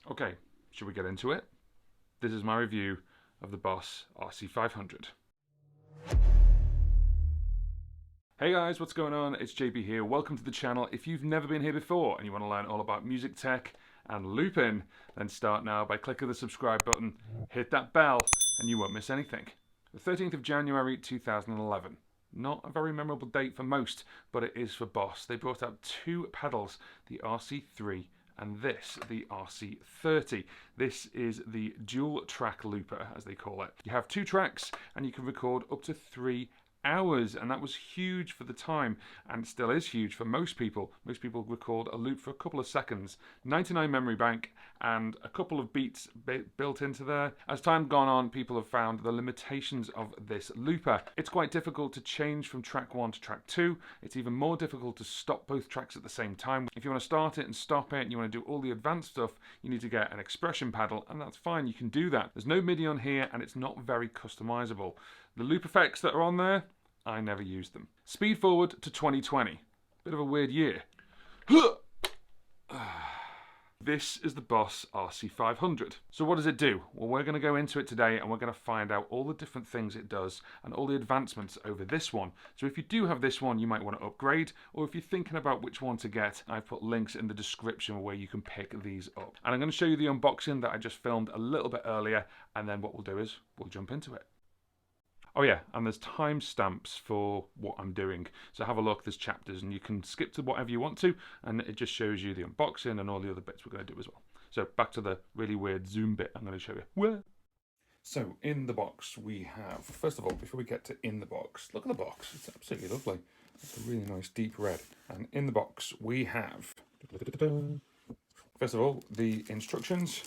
Okay, should we get into it? This is my review of the Boss RC-500. Hey guys, what's going on? It's JB here. Welcome to the channel. If you've never been here before and you want to learn all about music tech and looping, then start now by clicking the subscribe button, hit that bell, and you won't miss anything. The 13th of January 2011. Not a very memorable date for most, but it is for Boss. They brought out two pedals, the RC3 and this, the RC30. This is the dual track looper, as they call it. You have two tracks and you can record up to 3 hours, and that was huge for the time, and it still is huge for most people. Most people record a loop for a couple of seconds, 99 memory bank, and a couple of beats built into there. As time gone on, people have found the limitations of this looper. It's quite difficult to change from track 1 to track 2. It's even more difficult to stop both tracks at the same time. If you want to start it and stop it, and you want to do all the advanced stuff, you need to get an expression pedal, and that's fine, you can do that. There's no Midi on here, and it's not very customizable. The loop effects that are on there, I never used them. Speed forward to 2020. Bit of a weird year. This is the Boss RC-500. So what does it do? Well, we're going to go into it today and we're going to find out all the different things it does and all the advancements over this one. So if you do have this one, you might want to upgrade, or if you're thinking about which one to get, I've put links in the description where you can pick these up. And I'm going to show you the unboxing that I just filmed a little bit earlier, and then what we'll do is we'll jump into it. Oh yeah, and there's timestamps for what I'm doing. So have a look, there's chapters, and you can skip to whatever you want to, and it just shows you the unboxing and all the other bits we're going to do as well. So back to the really weird zoom bit I'm going to show you. Where? So in the box we have, first of all, before we get to in the box, look at the box, it's absolutely lovely. It's a really nice deep red. And in the box we have, first of all, the instructions.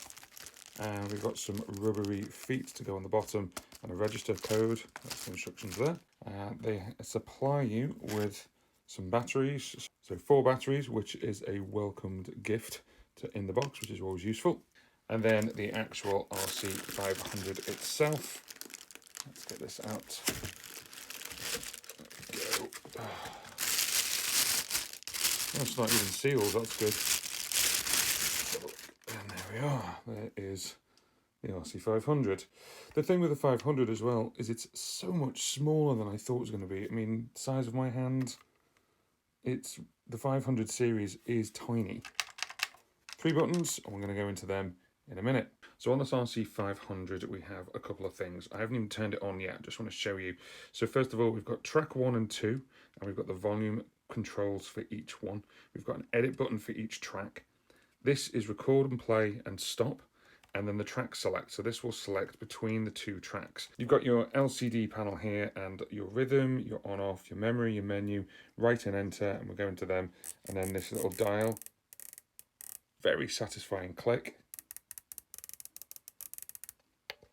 And we've got some rubbery feet to go on the bottom and a register code. That's the instructions there. They supply you with some batteries. So 4 batteries, which is a welcomed gift to in the box, which is always useful. And then the actual RC-500 itself. Let's get this out. There we go. Oh, it's not even sealed, that's good. And there we are, there is the RC-500. The thing with the 500 as well is it's so much smaller than I thought it was going to be. I mean, size of my hand, the 500 series is tiny. 3 buttons, and we're going to go into them in a minute. So on this RC-500 we have a couple of things. I haven't even turned it on yet, I just want to show you. So first of all, we've got track 1 and 2, and we've got the volume controls for each one. We've got an edit button for each track. This is record and play and stop, and then the track select. So this will select between the 2 tracks. You've got your LCD panel here and your rhythm, your on off, your memory, your menu, right and enter, and we'll go into them. And then this little dial, very satisfying click.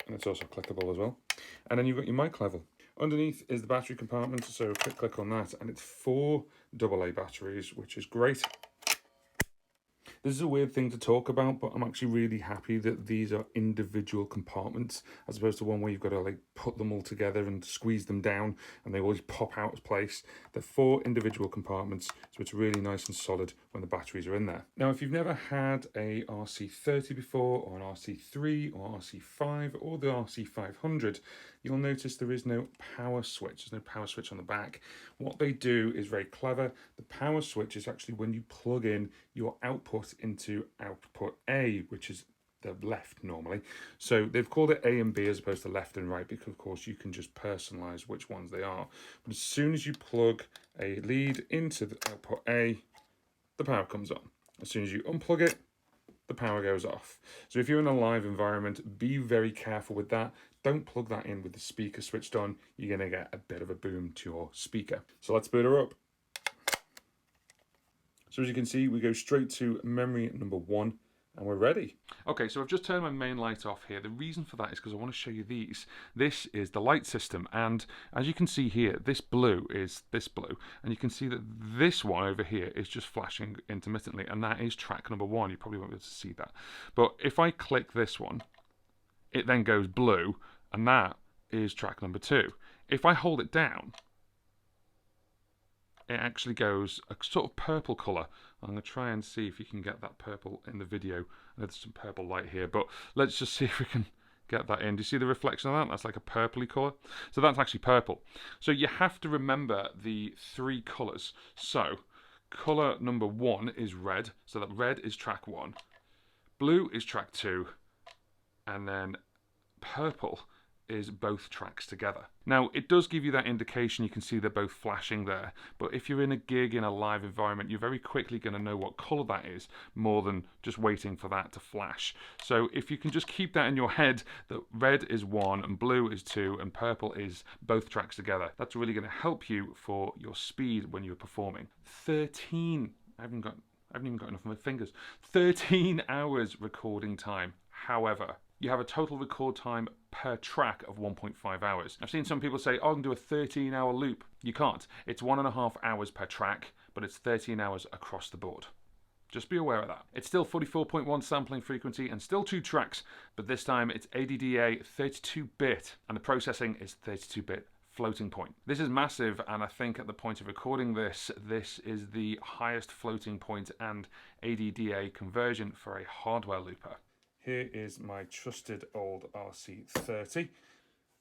And it's also clickable as well. And then you've got your mic level. Underneath is the battery compartment, so quick click on that, and it's 4 AA batteries, which is great. This is a weird thing to talk about, but I'm actually really happy that these are individual compartments as opposed to one where you've got to like put them all together and squeeze them down and they always pop out of place. They're 4 individual compartments, so it's really nice and solid when the batteries are in there. Now, if you've never had a RC30 before, or an RC3 or RC5 or the RC500, you'll notice there is no power switch. There's no power switch on the back. What they do is very clever. The power switch is actually when you plug in your output into output A, which is the left normally. So they've called it A and B as opposed to left and right because of course you can just personalize which ones they are. But as soon as you plug a lead into the output A, the power comes on. As soon as you unplug it, the power goes off. So if you're in a live environment, be very careful with that. Don't plug that in with the speaker switched on. You're going to get a bit of a boom to your speaker. So let's boot her up. So as you can see, we go straight to memory number 1 and we're ready. Okay, so I've just turned my main light off here. The reason for that is because I want to show you these. This is the light system, and as you can see here, this blue is this blue, and you can see that this one over here is just flashing intermittently, and that is track number 1. You probably won't be able to see that. But if I click this one, it then goes blue, and that is track number 2. If I hold it down, it actually goes a sort of purple colour I'm going to try and see if you can get that purple in the video. There's some purple light here, but let's just see if we can get that in. Do you see the reflection of that? That's like a purpley colour. So that's actually purple. So you have to remember the three colours. So colour number 1 is red. So that red is track 1. Blue is track 2. And then purple is both tracks together. Now, it does give you that indication. You can see they're both flashing there, but if you're in a gig in a live environment, you're very quickly going to know what color that is, more than just waiting for that to flash. So if you can just keep that in your head, that red is 1 and blue is 2 and purple is both tracks together, that's really going to help you for your speed when you're performing. 13, I haven't even got enough of my fingers. 13 hours recording time. However, you have a total record time per track of 1.5 hours. I've seen some people say, oh, I can do a 13-hour loop. You can't. It's 1.5 hours per track, but it's 13 hours across the board. Just be aware of that. It's still 44.1 sampling frequency and still 2 tracks, but this time it's ADDA 32-bit, and the processing is 32-bit floating point. This is massive, and I think at the point of recording this, this is the highest floating point and ADDA conversion for a hardware looper. Here is my trusted old RC-30.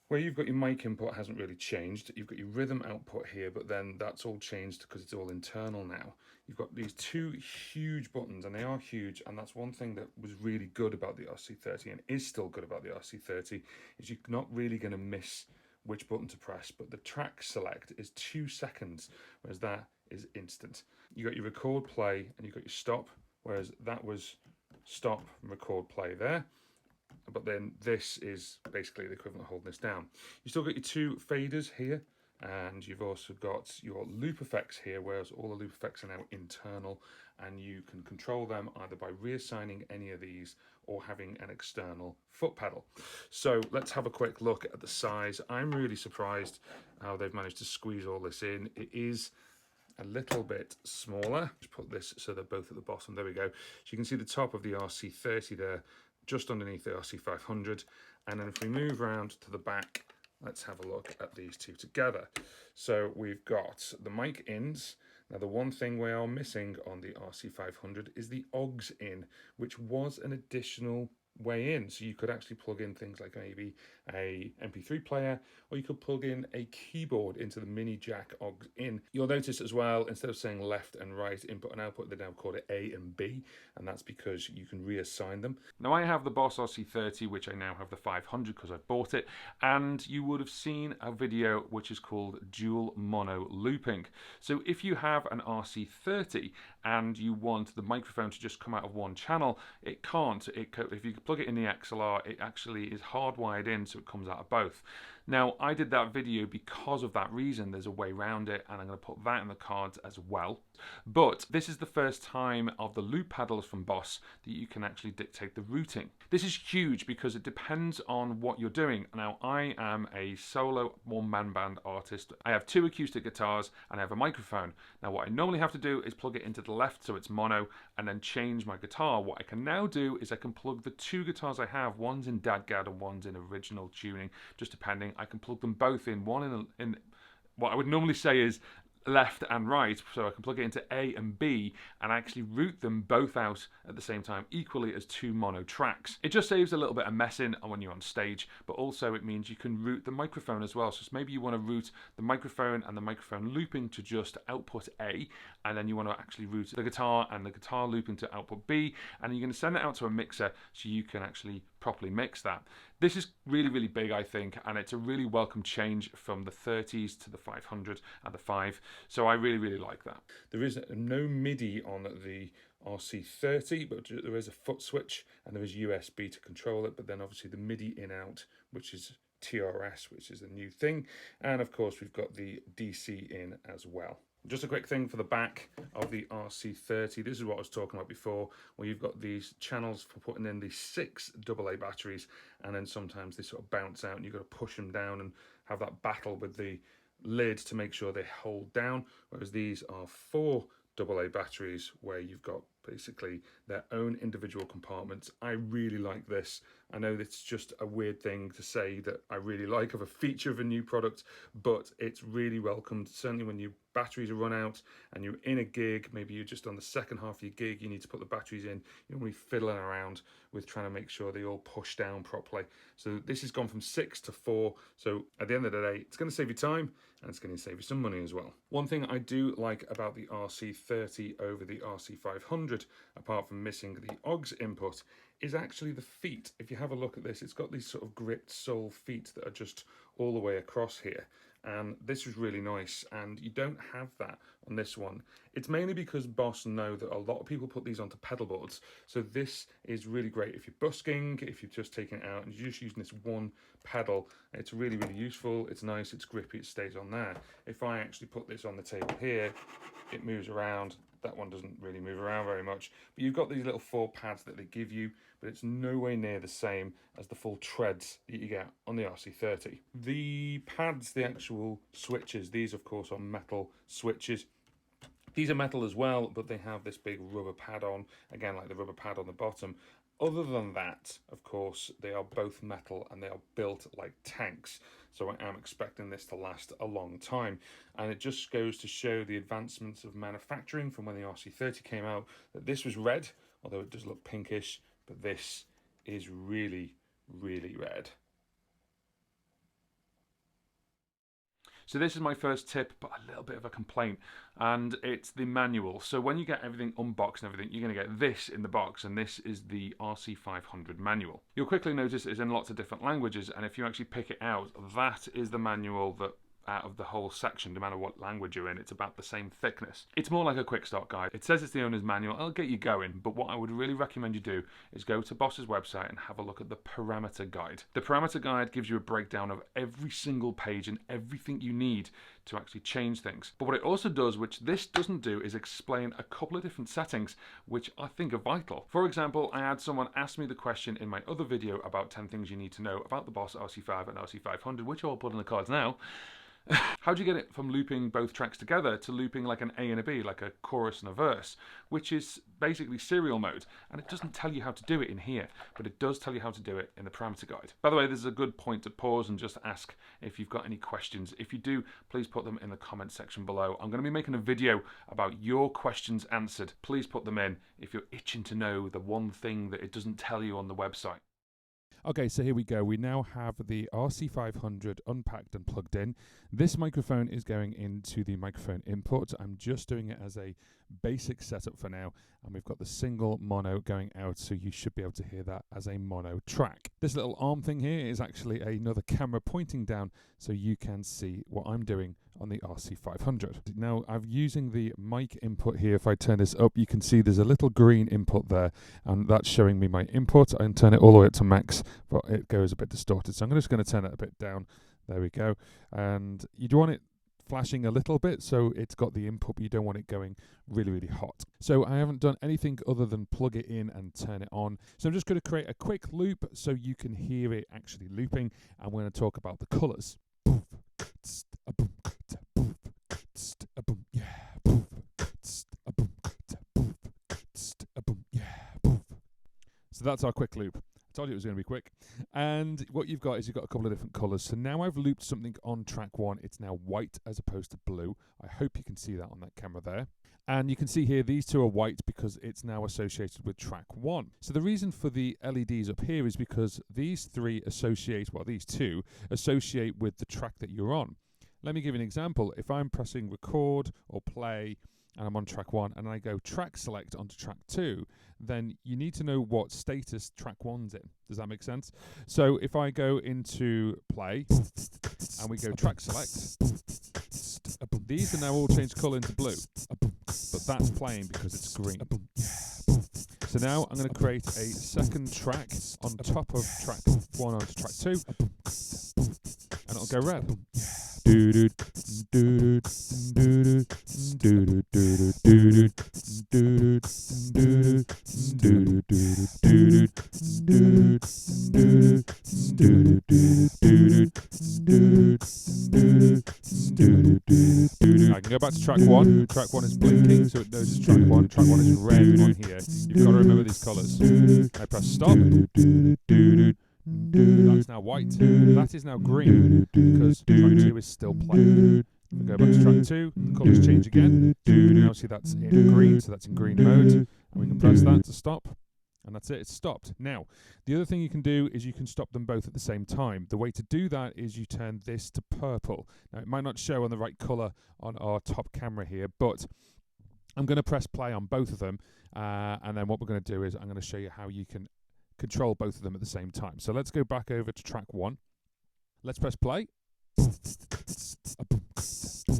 Where you've got your mic input hasn't really changed. You've got your rhythm output here, but then that's all changed because it's all internal now. You've got these 2 huge buttons, and they are huge, and that's one thing that was really good about the RC-30 and is still good about the RC-30, is you're not really going to miss which button to press, but the track select is 2 seconds, whereas that is instant. You got your record, play, and you've got your stop, whereas that was stop, record, play there. But then this is basically the equivalent of holding this down. You still got your 2 faders here, and you've also got your loop effects here, whereas all the loop effects are now internal, and you can control them either by reassigning any of these or having an external foot pedal. So let's have a quick look at the size. I'm really surprised how they've managed to squeeze all this in. It is a little bit smaller. Just put this so they're both at the bottom. There we go. So you can see the top of the RC-30 there, just underneath the RC-500. And then if we move around to the back, let's have a look at these 2 together. So we've got the mic ins. Now, the one thing we are missing on the RC-500 is the aux in, which was an additional way in. So you could actually plug in things like maybe a MP3 player, or you could plug in a keyboard into the mini jack aux in. You'll notice as well, instead of saying left and right input and output, they now call it A and B, and that's because you can reassign them. Now, I have the Boss RC-30, which I now have the 500 because I bought it, and you would have seen a video which is called dual mono looping. So if you have an RC-30 and you want the microphone to just come out of one channel, it can't. If you plug it in the XLR, it actually is hardwired in so it comes out of both. Now, I did that video because of that reason. There's a way around it, and I'm going to put that in the cards as well. But this is the first time of the loop pedals from Boss that you can actually dictate the routing. This is huge because it depends on what you're doing. Now, I am a solo one-man band artist. I have 2 acoustic guitars and I have a microphone. Now, what I normally have to do is plug it into the left so it's mono and then change my guitar. What I can now do is I can plug the 2 guitars I have, one's in DadGad and one's in original tuning, just depending. I can plug them both in, one in what I would normally say is left and right, so I can plug it into A and B and actually route them both out at the same time equally as 2 mono tracks. It just saves a little bit of messing when you're on stage, but also it means you can route the microphone as well. So maybe you want to route the microphone and the microphone looping to just output A, and then you want to actually route the guitar and the guitar looping to output B, and you're going to send it out to a mixer so you can actually properly mix that. This is really, really big, I think, and it's a really welcome change from the 30s to the 500 and the 5. So I really, really like that. There is no Midi on the RC-30, but there is a foot switch and there is USB to control it, but then obviously the Midi in-out, which is TRS, which is a new thing. And of course, we've got the DC in as well. Just a quick thing for the back of the RC-30. This is what I was talking about before, where you've got these channels for putting in the 6 AA batteries, and then sometimes they sort of bounce out and you've got to push them down and have that battle with the lid to make sure they hold down, whereas these are 4 AA batteries where you've got basically their own individual compartments. I really like this. I know it's just a weird thing to say that I really like of a feature of a new product, but it's really welcomed. Certainly when your batteries are run out and you're in a gig, maybe you're just on the second half of your gig, you need to put the batteries in, you don't want to be fiddling around with trying to make sure they all push down properly. So this has gone from 6 to 4. So at the end of the day, it's going to save you time and it's going to save you some money as well. One thing I do like about the RC30 over the RC500, apart from missing the OGS input, is actually the feet. If you have a look at this, it's got these sort of gripped sole feet that are just all the way across here. And this is really nice, and you don't have that on this one. It's mainly because Boss know that a lot of people put these onto pedal boards, so this is really great if you're busking, if you're just taking it out and you're just using this one pedal. It's really, really useful. It's nice, it's grippy, it stays on there. If I actually put this on the table here, it moves around. That one doesn't really move around very much, but you've got these little 4 pads that they give you, but it's nowhere near the same as the full treads that you get on the RC30. The pads, the actual switches, these of course are metal switches. These are metal as well, but they have this big rubber pad on, again like the rubber pad on the bottom. Other than that, of course, they are both metal and they are built like tanks. So I am expecting this to last a long time. And it just goes to show the advancements of manufacturing from when the RC30 came out, that this was red, although it does look pinkish, but this is really, really red. So this is my first tip, but a little bit of a complaint, and it's the manual. So when you get everything unboxed and everything, you're going to get this in the box, and this is the RC-500 manual. You'll quickly notice it's in lots of different languages, and if you actually pick it out, that is the manual that out of the whole section, no matter what language you're in, it's about the same thickness. It's more like a quick start guide. It says it's the owner's manual. It'll get you going, but what I would really recommend you do is go to Boss's website and have a look at the parameter guide. The parameter guide gives you a breakdown of every single page and everything you need to actually change things. But what it also does, which this doesn't do, is explain a couple of different settings which I think are vital. For example, I had someone ask me the question in my other video about 10 things you need to know about the Boss RC5 and RC500, which I'll put in the cards now. How do you get it from looping both tracks together to looping like an A and a B, like a chorus and a verse, which is basically serial mode? And it doesn't tell you how to do it in here, but it does tell you how to do it in the parameter guide. By the way, this is a good point to pause and just ask if you've got any questions. If you do, please put them in the comment section below. I'm going to be making a video about your questions answered. Please put them in if you're itching to know the one thing that it doesn't tell you on the website. Okay, so here we go. We now have the RC500 unpacked and plugged in. This microphone is going into the microphone input. I'm just doing it as a basic setup for now, and we've got the single mono going out, so you should be able to hear that as a mono track. This little arm thing here is actually another camera pointing down, so you can see what I'm doing on the RC500. Now I'm using the mic input here. If I turn this up, you can see there's a little green input there, and that's showing me my input. I can turn it all the way up to max, but it goes a bit distorted, so I'm just going to turn it a bit down. There we go. And you do want it flashing a little bit, so it's got the input, but you don't want it going really, really hot. So I haven't done anything other than plug it in and turn it on. So I'm just going to create a quick loop so you can hear it actually looping, and we're going to talk about the colors. So that's our quick loop. I told you it was going to be quick. And what you've got is you've got a couple of different colors. So now I've looped something on track 1. It's now white as opposed to blue. I hope you can see that on that camera there. And you can see here these two are white because it's now associated with track 1. So the reason for the LEDs up here is because these two associate with the track that you're on. Let me give you an example. If I'm pressing record or play and I'm on track 1 and I go track select onto track 2, then you need to know what status track 1's in. Does that make sense? So if I go into play and we go track select, these are now all changed colour into blue, but that's playing because it's green. So now I'm going to create a second track on top of track 1 onto track 2, and it'll go red. I can go back to track 1. Track 1 is blinking, so it knows it's track 1. Track 1 is red on here. You've got to remember these colours. I press stop. That's now white. That is now green, because track 2 is still playing. If we go back to track 2, the colours change again. Now see that's in green, so that's in green mode. And we can press that to stop. And that's it, it's stopped. Now, the other thing you can do is you can stop them both at the same time. The way to do that is you turn this to purple. Now, it might not show on the right colour on our top camera here, but I'm going to press play on both of them. And then what we're going to do is I'm going to show you how you can control both of them at the same time. So let's go back over to track 1. Let's press play.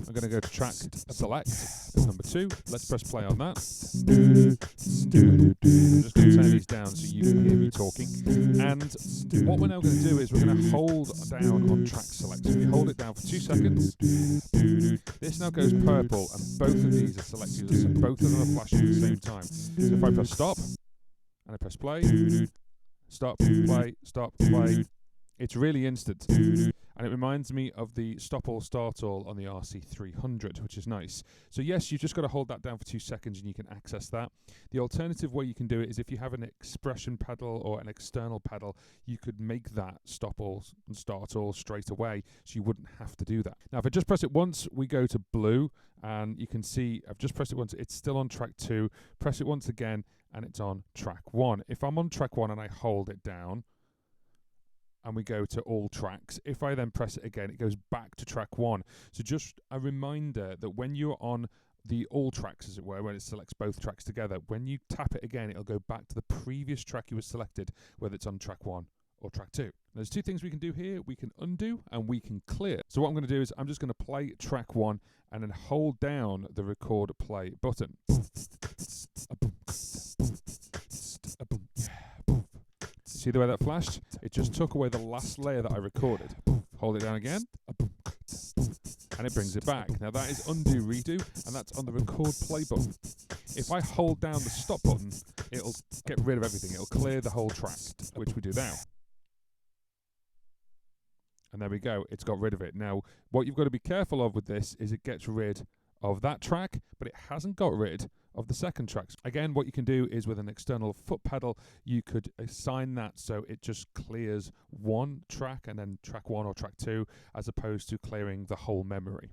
I'm going to go to track select as number 2. Let's press play on that. I'm just going to turn these down so you can hear me talking. And what we're now going to do is we're going to hold down on track select. So if you hold it down for 2 seconds, this now goes purple, and both of these are selected. So both of them are flashing at the same time. So if I press stop and I press play, stop, play, it's really instant. And it reminds me of the stop all start all on the RC-500, which is nice. So yes, you've just got to hold that down for 2 seconds and you can access that. The alternative way you can do it is if you have an expression pedal or an external pedal, you could make that stop all and start all straight away, so you wouldn't have to do that. Now, if I just press it once, we go to blue, and you can see I've just pressed it once, it's still on track 2. Press it once again, and it's on track 1. If I'm on track 1 and I hold it down, and we go to all tracks, if I then press it again, it goes back to track 1. So just a reminder that when you're on the all tracks, as it were, when it selects both tracks together, when you tap it again, it'll go back to the previous track you were selected, whether it's on track 1 or track 2. There's 2 things we can do here. We can undo and we can clear. So what I'm going to do is I'm just going to play track 1 and then hold down the record play button. See the way that flashed? It just took away the last layer that I recorded. Hold it down again, and it brings it back. Now that is undo redo, and that's on the record play button. If I hold down the stop button, it'll get rid of everything. It'll clear the whole track, which we do now. And there we go, it's got rid of it. Now, what you've got to be careful of with this is it gets rid of that track, but it hasn't got rid of the second tracks. Again, what you can do is with an external foot pedal, you could assign that so it just clears one track and then track 1 or track 2, as opposed to clearing the whole memory.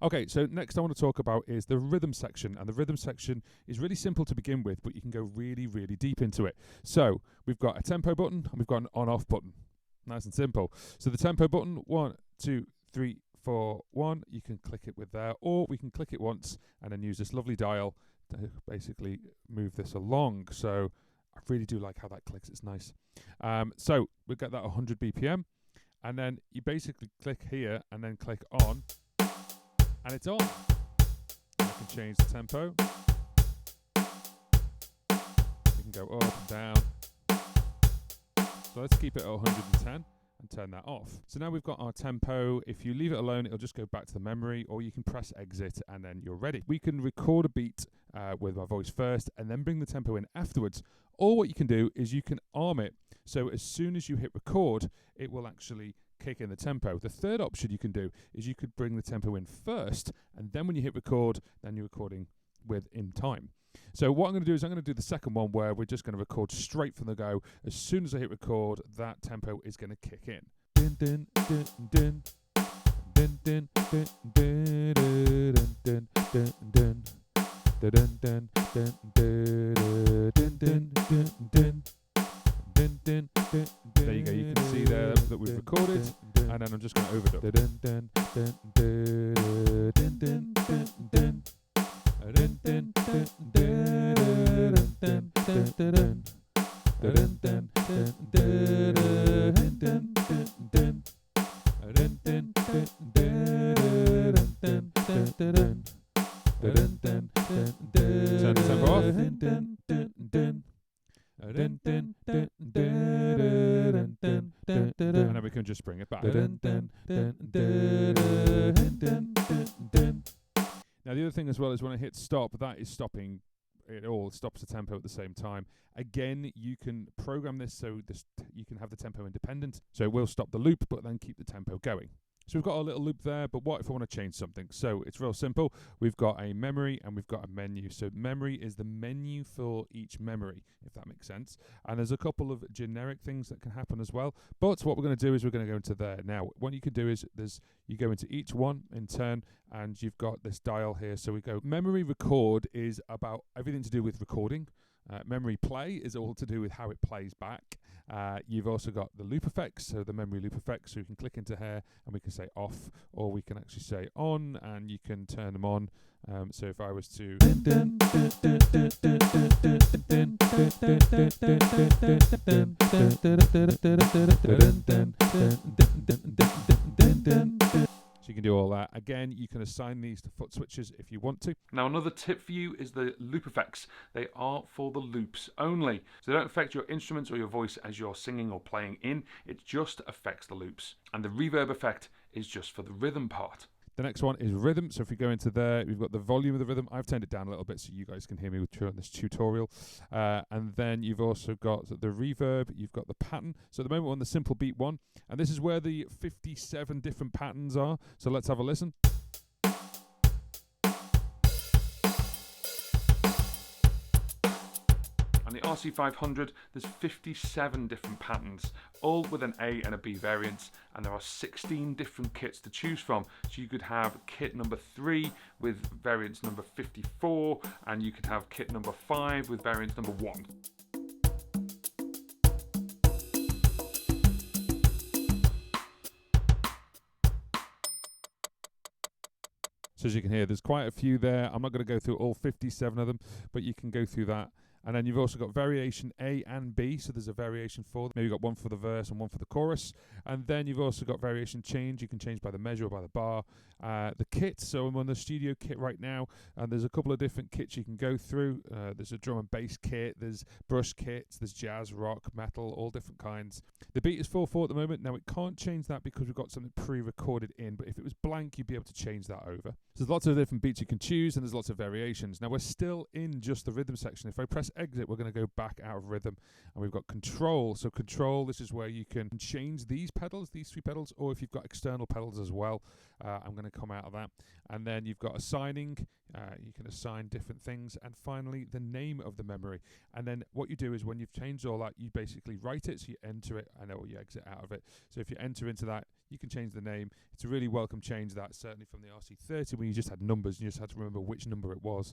Okay, so next I want to talk about is the rhythm section, and the rhythm section is really simple to begin with, but you can go really, really deep into it. So we've got a tempo button and we've got an on-off button. Nice and simple. So the tempo button, 1, 2, 3, 4, 1, you can click it with there, or we can click it once and then use this lovely dial to basically move this along. So I really do like how that clicks, it's nice. So we'll get that 100 BPM, and then you basically click here and then click on, and it's on. I can change the tempo. You can go up and down. So let's keep it at 110 and turn that off. So now we've got our tempo. If you leave it alone, it'll just go back to the memory, or you can press exit and then you're ready. We can record a beat with my voice first and then bring the tempo in afterwards. Or what you can do is you can arm it. So as soon as you hit record, it will actually kick in the tempo. The third option you can do is you could bring the tempo in first, and then when you hit record, then you're recording with in time. So what I'm going to do is I'm going to do the second one, where we're just going to record straight from the go. As soon as I hit record, that tempo is going to kick in. Din, din, din, din. Din, din, din, din, din, din, din. Din, din, din, din, din, din, din. Din, din, din. There you go, you can see there that we've recorded, and then I'm just going to overdub. Din, din, din, din, din, din, din, din. Dun, dun, dun, dun, dun, dun, dun, dun. Dun, dun, dun, dun, dun, dun, dun. Dun, dun, dun, dun, dun, dun, dun. Dun, dun, dun, dun. Turn the tempo off. Dun, dun, dun, dun. Dun, dun, dun, dun, dun, dun, dun. And then we can just bring it back. Dun, dun, dun, dun, dun, dun, dun. Now the other thing as well is when I hit stop, that is stopping it all. It stops the tempo at the same time. Again, you can program this so you can have the tempo independent. So it will stop the loop, but then keep the tempo going. So we've got a little loop there, but what if I want to change something? So it's real simple. We've got a memory and we've got a menu. So memory is the menu for each memory, if that makes sense. And there's a couple of generic things that can happen as well. But what we're going to do is we're going to go into there. Now, what you can do is you go into each one in turn, and you've got this dial here. So we go memory record is about everything to do with recording. Memory play is all to do with how it plays back. You've also got the loop effects, so the memory loop effects, so you can click into here and we can say off, or we can actually say on, and you can turn them on. So if I was to so you can do all that. Again, you can assign these to foot switches if you want to. Now, another tip for you is the loop effects. They are for the loops only. So they don't affect your instruments or your voice as you're singing or playing in. It just affects the loops. And the reverb effect is just for the rhythm part. The next one is rhythm. So if we go into there, we've got the volume of the rhythm. I've turned it down a little bit so you guys can hear me throughout this tutorial. And then you've also got the reverb. You've got the pattern. So at the moment we're on the simple beat one. And this is where the 57 different patterns are. So let's have a listen. On the RC-500, there's 57 different patterns, all with an A and a B variants, and there are 16 different kits to choose from. So you could have kit number 3 with variance number 54, and you could have kit number 5 with variance number 1. So as you can hear, there's quite a few there. I'm not going to go through all 57 of them, but you can go through that. And then you've also got variation A and B, so there's a variation for them. Maybe you've got one for the verse and one for the chorus. And then you've also got variation change. You can change by the measure or by the bar. The kit, so I'm on the studio kit right now, and there's a couple of different kits you can go through. There's a drum and bass kit, there's brush kits, there's jazz, rock, metal, all different kinds. The beat is 4/4 at the moment. Now, it can't change that because we've got something pre-recorded in, but if it was blank, you'd be able to change that over. So there's lots of different beats you can choose, and there's lots of variations. Now, we're still in just the rhythm section. If I press exit, we're going to go back out of rhythm, and we've got control. So control, this is where you can change these pedals, these 3 pedals, or if you've got external pedals as well. I'm going to come out of that. And then you've got assigning. You can assign different things. And finally, the name of the memory. And then what you do is when you've changed all that, you basically write it, so you enter it, and or you exit out of it. So if you enter into that, you can change the name. It's a really welcome change, that, certainly from the RC-30, when you just had numbers, and you just had to remember which number it was.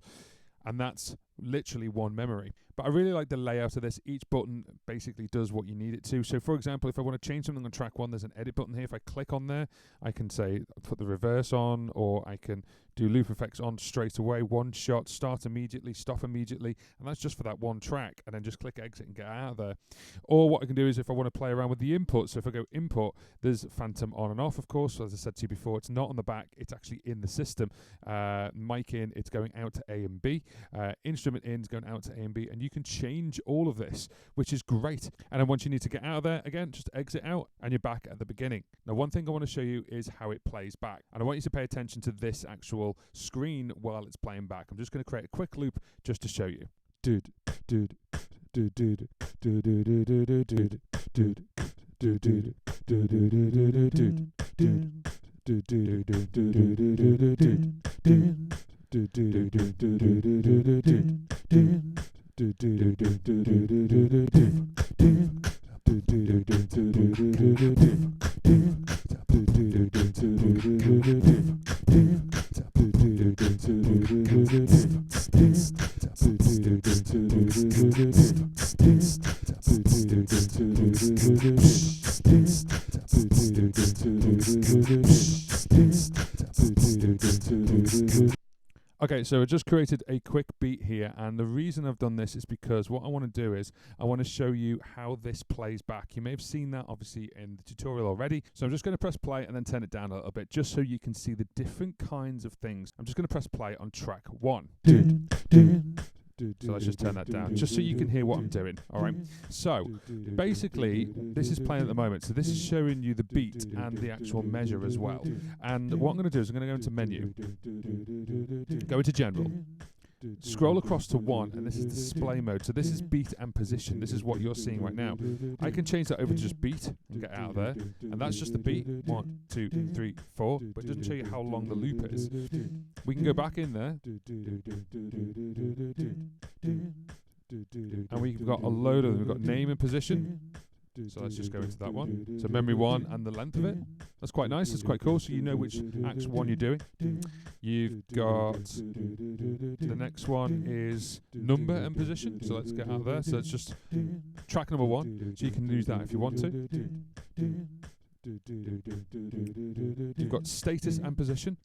And that's literally one memory. But I really like the layout of this. Each button basically does what you need it to. So for example, if I want to change something on track 1, there's an edit button here. If I click on there, I can say put the reverse on, or I can do loop effects on straight away, one shot, start immediately, stop immediately, and that's just for that one track, and then just click exit and get out of there. Or what I can do is if I want to play around with the input, so if I go input, there's phantom on and off, of course. So as I said to you before, it's not on the back, it's actually in the system. Mic in, it's going out to A and B. Instrument in is going out to A and B, and you can change all of this, which is great. And then once you need to get out of there, again, just exit out, and you're back at the beginning. Now, one thing I want to show you is how it plays back, and I want you to pay attention to this actual screen while it's playing back. I'm just going to create a quick loop just to show you. Okay, so I just created a quick beat here, and the reason I've done this is because what I want to do is I want to show you how this plays back. You may have seen that obviously in the tutorial already, so I'm just going to press play and then turn it down a little bit just so you can see the different kinds of things. I'm just going to press play on track 1. So let's just turn that down, just so you can hear what I'm doing, all right? So, basically, this is playing at the moment. So this is showing you the beat and the actual measure as well. And what I'm going to do is I'm going to go into Menu, go into General, scroll across to 1, and this is display mode. So this is beat and position. This is what you're seeing right now. I can change that over to just beat and get out of there. And that's just the beat. 1, 2, 3, 4. But it doesn't show you how long the loop is. We can go back in there. And we've got a load of them. We've got name and position. So let's just go into that one. So memory 1 and the length of it. That's quite nice. That's quite cool. So you know which action 1 you're doing. You've got the next one is number and position. So let's get out of there. So it's just track number 1. So you can use that if you want to. You've got status and position.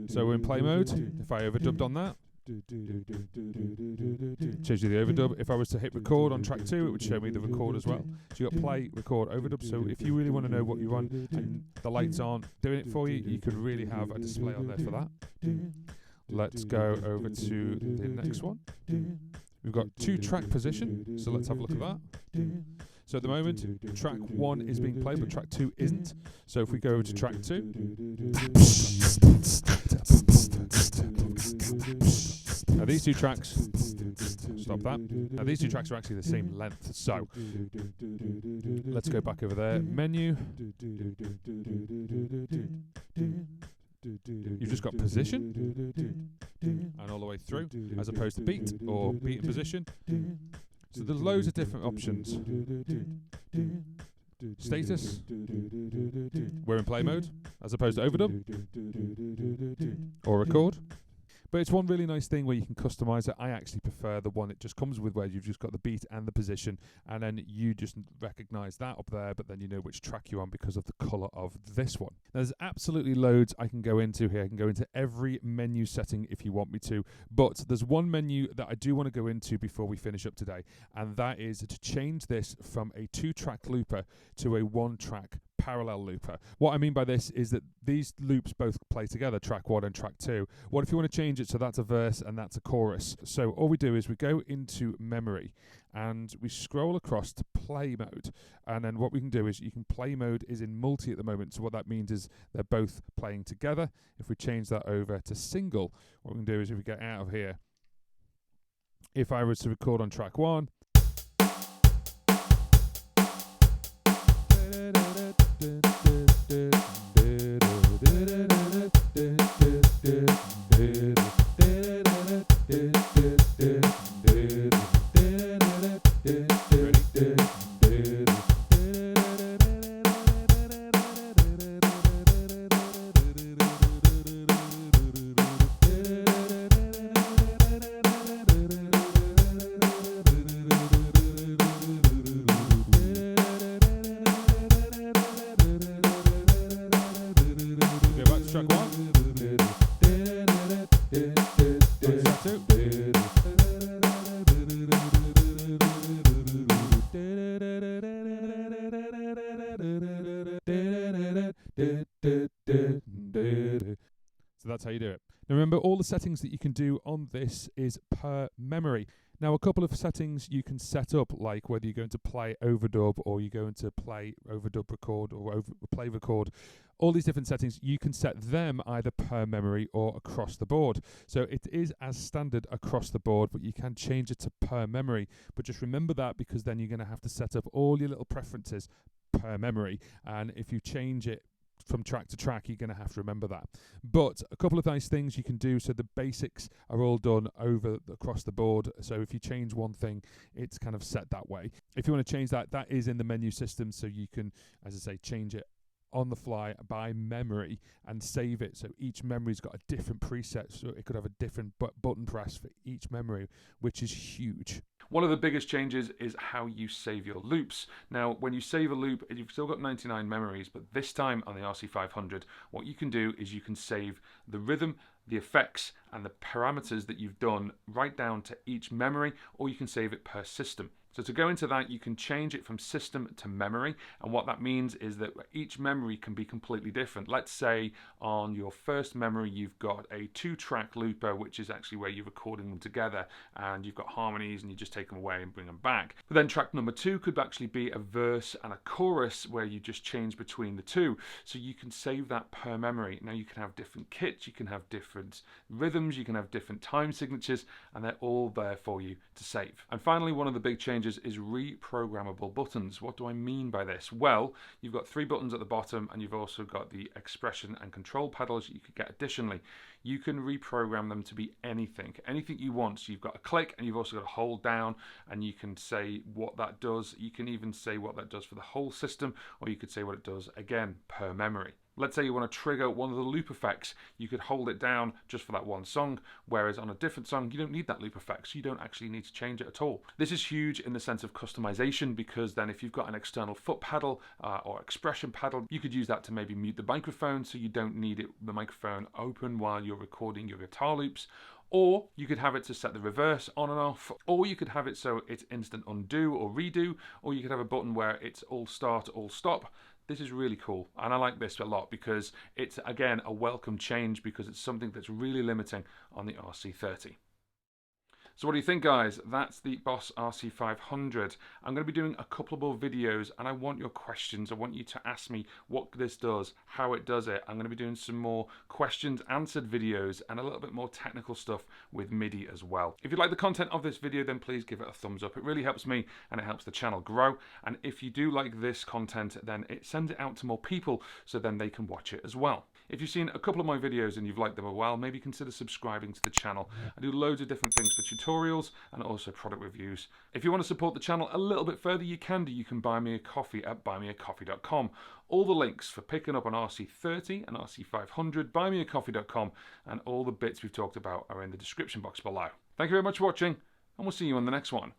So we're in play mode. If I overdubbed on that, shows you the overdub. If I was to hit record on track 2, it would show me the record as well. So you got play, record, overdub. So if you really want to know what you're on and the lights aren't doing it for you, you could really have a display on there for that. Let's go over to the next one. We've got 2 track position. So let's have a look at that. So at the moment, track 1 is being played, but track 2 isn't. So if we go over to track 2, now these 2 tracks, stop that. Now these 2 tracks are actually the same length. So let's go back over there. Menu. You've just got position and all the way through, as opposed to beat or beat and position. So there's loads of different options. Status, we're in play mode, as opposed to overdub or record. But it's one really nice thing where you can customize it. I actually prefer the one it just comes with, where you've just got the beat and the position, and then you just recognize that up there, but then you know which track you're on because of the color of this one. Now, there's absolutely loads I can go into here. I can go into every menu setting if you want me to, but there's one menu that I do want to go into before we finish up today, and that is to change this from a 2-track looper to a 1-track parallel looper. What I mean by this is that these loops both play together, track 1 and track 2. What if you want to change it so that's a verse and that's a chorus? So all we do is we go into memory and we scroll across to play mode. And then what we can do is, you can play mode is in multi at the moment. So what that means is they're both playing together. If we change that over to single, what we can do is, if we get out of here, if I was to record on track 1, So that's how you do it. Now remember, all the settings that you can do on this is per memory. Now a couple of settings you can set up, like whether you're going to play overdub or you're going to play overdub record or play record. All these different settings, you can set them either per memory or across the board. So it is as standard across the board, but you can change it to per memory. But just remember that, because then you're going to have to set up all your little preferences per memory. And if you change it from track to track, you're going to have to remember that. But a couple of nice things you can do. So the basics are all done across the board. So if you change one thing, it's kind of set that way. If you want to change that, that is in the menu system. So you can, as I say, change it on the fly by memory and save it. So each memory's got a different preset, so it could have a different button press for each memory, which is huge. One of the biggest changes is how you save your loops. Now, when you save a loop, you've still got 99 memories, but this time on the RC-500, what you can do is you can save the rhythm, the effects, and the parameters that you've done right down to each memory, or you can save it per system. So to go into that, you can change it from system to memory, and what that means is that each memory can be completely different. Let's say on your first memory you've got a 2-track looper, which is actually where you're recording them together, and you've got harmonies and you just take them away and bring them back. But then track number 2 could actually be a verse and a chorus where you just change between the two, so you can save that per memory. Now you can have different kits, you can have different rhythms, you can have different time signatures, and they're all there for you to save. And finally, one of the big changes is reprogrammable buttons. What do I mean by this? Well, you've got 3 buttons at the bottom, and you've also got the expression and control pedals you could get additionally. You can reprogram them to be anything you want. So you've got a click, and you've also got a hold down, and you can say what that does. You can even say what that does for the whole system, or you could say what it does again per memory. Let's say you want to trigger one of the loop effects. You could hold it down just for that one song, whereas on a different song, you don't need that loop effect, so you don't actually need to change it at all. This is huge in the sense of customization, because then if you've got an external foot pedal or expression pedal, you could use that to maybe mute the microphone, so you don't need the microphone open while you're recording your guitar loops. Or you could have it to set the reverse on and off, or you could have it so it's instant undo or redo, or you could have a button where it's all start, all stop. This is really cool, and I like this a lot because it's, again, a welcome change, because it's something that's really limiting on the RC-30. So what do you think, guys? That's the Boss RC-500. I'm going to be doing a couple more videos, and I want your questions. I want you to ask me what this does, how it does it. I'm going to be doing some more questions answered videos and a little bit more technical stuff with Midi as well. If you like the content of this video, then please give it a thumbs up. It really helps me and it helps the channel grow. And if you do like this content, then it sends it out to more people so then they can watch it as well. If you've seen a couple of my videos and you've liked them a while, maybe consider subscribing to the channel. I do loads of different things for tutorials and also product reviews. If you want to support the channel a little bit further, you can do. You can buy me a coffee at buymeacoffee.com. All the links for picking up an RC-30 and RC-500, buymeacoffee.com, and all the bits we've talked about are in the description box below. Thank you very much for watching, and we'll see you on the next one.